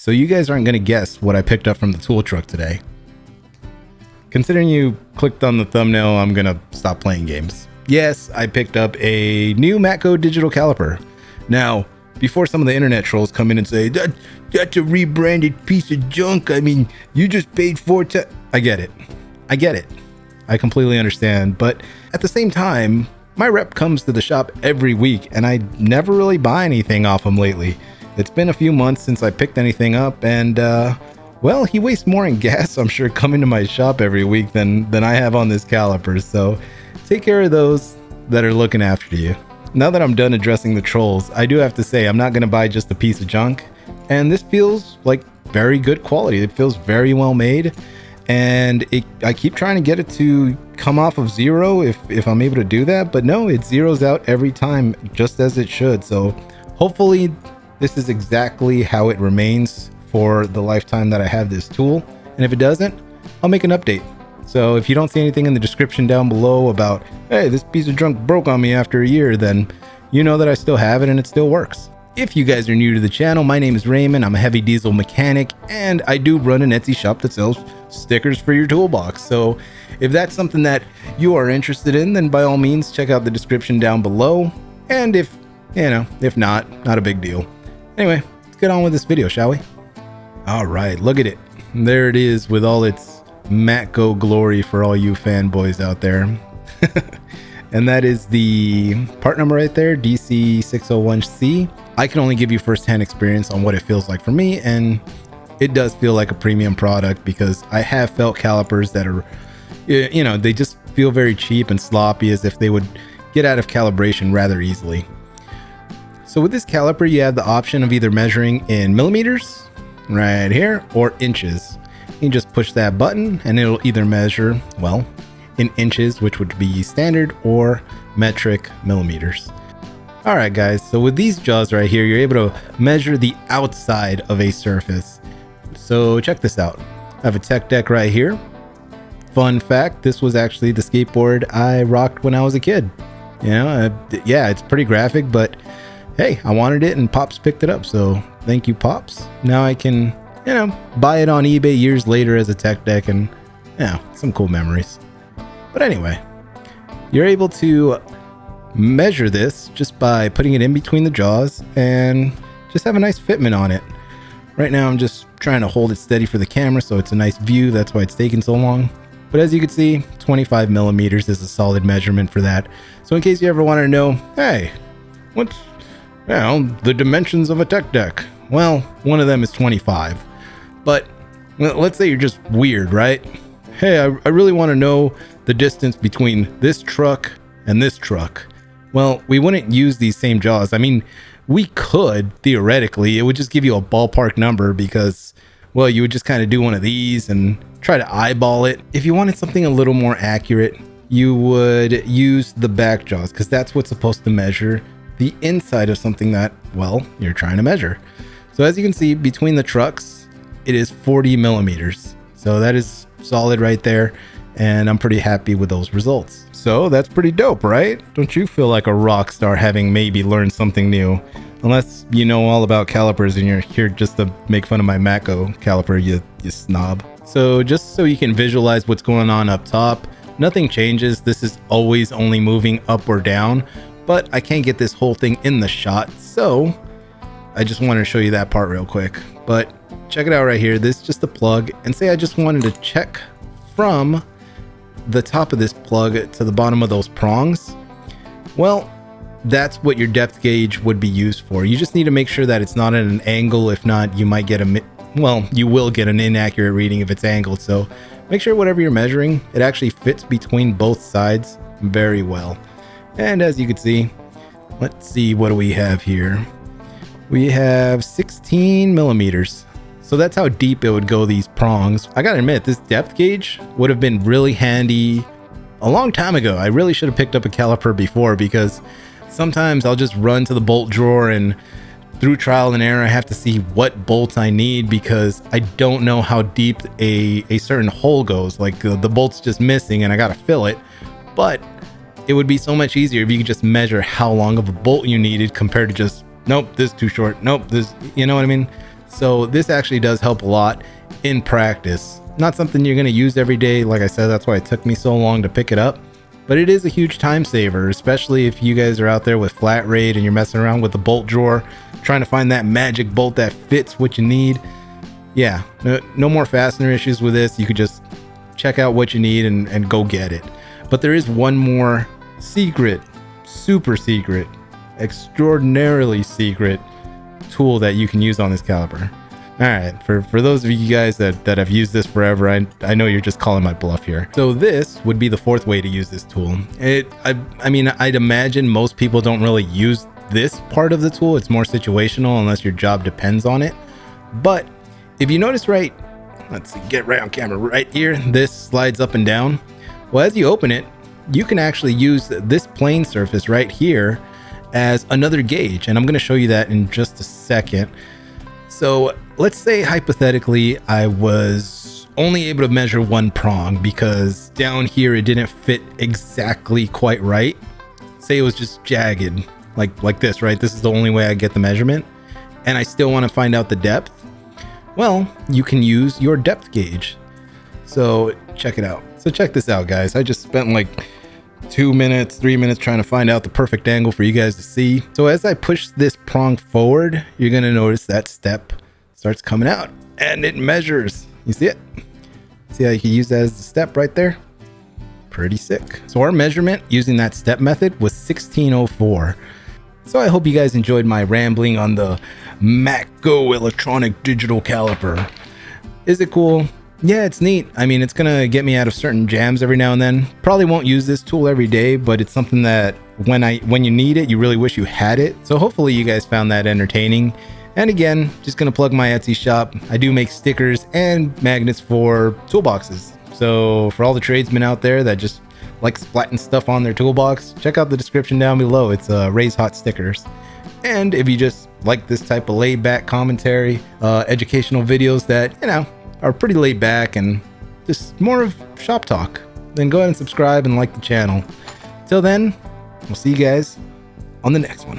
So you guys aren't going to guess what I picked up from the tool truck today. Considering you clicked on the thumbnail, I'm going to stop playing games. Yes, I picked up a new Matco digital caliper. Now, before some of the internet trolls come in and say, that's a rebranded piece of junk. I mean, you just paid I get it. I completely understand. But at the same time, my rep comes to the shop every week and I never really buy anything off him lately. It's been a few months since I picked anything up and, well, he wastes more in gas, I'm sure, coming to my shop every week than I have on this caliper. So take care of those that are looking after you. Now that I'm done addressing the trolls, I do have to say I'm not going to buy just a piece of junk. And this feels like very good quality. It feels very well made. And I keep trying to get it to come off of zero if I'm able to do that. But no, it zeroes out every time just as it should. So hopefully this is exactly how it remains for the lifetime that I have this tool. And if it doesn't, I'll make an update. So if you don't see anything in the description down below about, hey, this piece of junk broke on me after a year, then you know that I still have it and it still works. If you guys are new to the channel, my name is Raymond. I'm a heavy diesel mechanic and I do run an Etsy shop that sells stickers for your toolbox. So if that's something that you are interested in, then by all means, check out the description down below. And if not a big deal. Anyway, let's get on with this video, shall we? All right, look at it. There it is with all its Matco glory for all you fanboys out there. And that is the part number right there, DC601C. I can only give you firsthand experience on what it feels like for me, and it does feel like a premium product because I have felt calipers that are, they just feel very cheap and sloppy, as if they would get out of calibration rather easily. So with this caliper, you have the option of either measuring in millimeters right here or inches. You can just push that button and it'll either measure, well, in inches, which would be standard, or metric millimeters. All right, guys, so with these jaws right here, you're able to measure the outside of a surface. So check this out. I have a tech deck right here. Fun fact, this was actually the skateboard I rocked when I was a kid. Yeah, it's pretty graphic, but hey, I wanted it and Pops picked it up, so thank you, Pops. Now I can, buy it on eBay years later as a tech deck, and some cool memories. But anyway, you're able to measure this just by putting it in between the jaws and just have a nice fitment on it. Right now I'm just trying to hold it steady for the camera so it's a nice view. That's why it's taking so long. But as you can see, 25 millimeters is a solid measurement for that. So in case you ever wanted to know, hey, what's the dimensions of a tech deck? Well, one of them is 25. But let's say you're just weird, right? Hey, I really want to know the distance between this truck and this truck. Well, we wouldn't use these same jaws. I mean, we could, theoretically. It would just give you a ballpark number because, well, you would just kind of do one of these and try to eyeball it. If you wanted something a little more accurate, you would use the back jaws because that's what's supposed to measure the inside of something that, well, you're trying to measure. So as you can see, between the trucks, it is 40 millimeters. So that is solid right there. And I'm pretty happy with those results. So that's pretty dope, right? Don't you feel like a rock star having maybe learned something new? Unless you know all about calipers and you're here just to make fun of my Matco caliper, you snob. So just so you can visualize what's going on up top, nothing changes. This is always only moving up or down, but I can't get this whole thing in the shot. So I just wanted to show you that part real quick. But check it out right here. This is just a plug, and say I just wanted to check from the top of this plug to the bottom of those prongs. Well, that's what your depth gauge would be used for. You just need to make sure that it's not at an angle. If not, you might get you will get an inaccurate reading if it's angled. So make sure whatever you're measuring, it actually fits between both sides very well. And as you can see, let's see, what do we have here? We have 16 millimeters. So that's how deep it would go, these prongs. I gotta admit, this depth gauge would have been really handy a long time ago. I really should have picked up a caliper before, because sometimes I'll just run to the bolt drawer and through trial and error, I have to see what bolts I need because I don't know how deep a certain hole goes. Like the bolt's just missing and I gotta fill it. But it would be so much easier if you could just measure how long of a bolt you needed compared to just, nope, this is too short. Nope, this, you know what I mean? So this actually does help a lot in practice. Not something you're going to use every day. Like I said, that's why it took me so long to pick it up. But it is a huge time saver, especially if you guys are out there with flat rate and you're messing around with the bolt drawer, trying to find that magic bolt that fits what you need. Yeah, no more fastener issues with this. You could just check out what you need and go get it. But there is one more secret, super secret, extraordinarily secret tool that you can use on this caliper. All right, for those of you guys that have used this forever, I know you're just calling my bluff here. So this would be the fourth way to use this tool. I mean, I'd imagine most people don't really use this part of the tool. It's more situational unless your job depends on it. But if you notice right, let's see, get right on camera right here, this slides up and down. Well, as you open it, you can actually use this plane surface right here as another gauge. And I'm gonna show you that in just a second. So let's say hypothetically I was only able to measure one prong because down here it didn't fit exactly quite right. Say it was just jagged like this, right? This is the only way I get the measurement and I still want to find out the depth. Well, you can use your depth gauge. So check it out. So check this out, guys. I just spent like 2 minutes, 3 minutes trying to find out the perfect angle for you guys to see. So as I push this prong forward, you're going to notice that step starts coming out and it measures. You see it? See how you can use that as the step right there? Pretty sick. So our measurement using that step method was 1604. So I hope you guys enjoyed my rambling on the Matco electronic digital caliper. Is it cool? Yeah, it's neat. I mean, it's gonna get me out of certain jams every now and then. Probably won't use this tool every day, but it's something that when you need it, you really wish you had it. So hopefully you guys found that entertaining. And again, just gonna plug my Etsy shop. I do make stickers and magnets for toolboxes. So for all the tradesmen out there that just like splatting stuff on their toolbox, check out the description down below. It's rayshotstickers. And if you just like this type of laid back commentary, educational videos that, you know, are pretty laid back and just more of shop talk, then go ahead and subscribe and like the channel. Till then, we'll see you guys on the next one.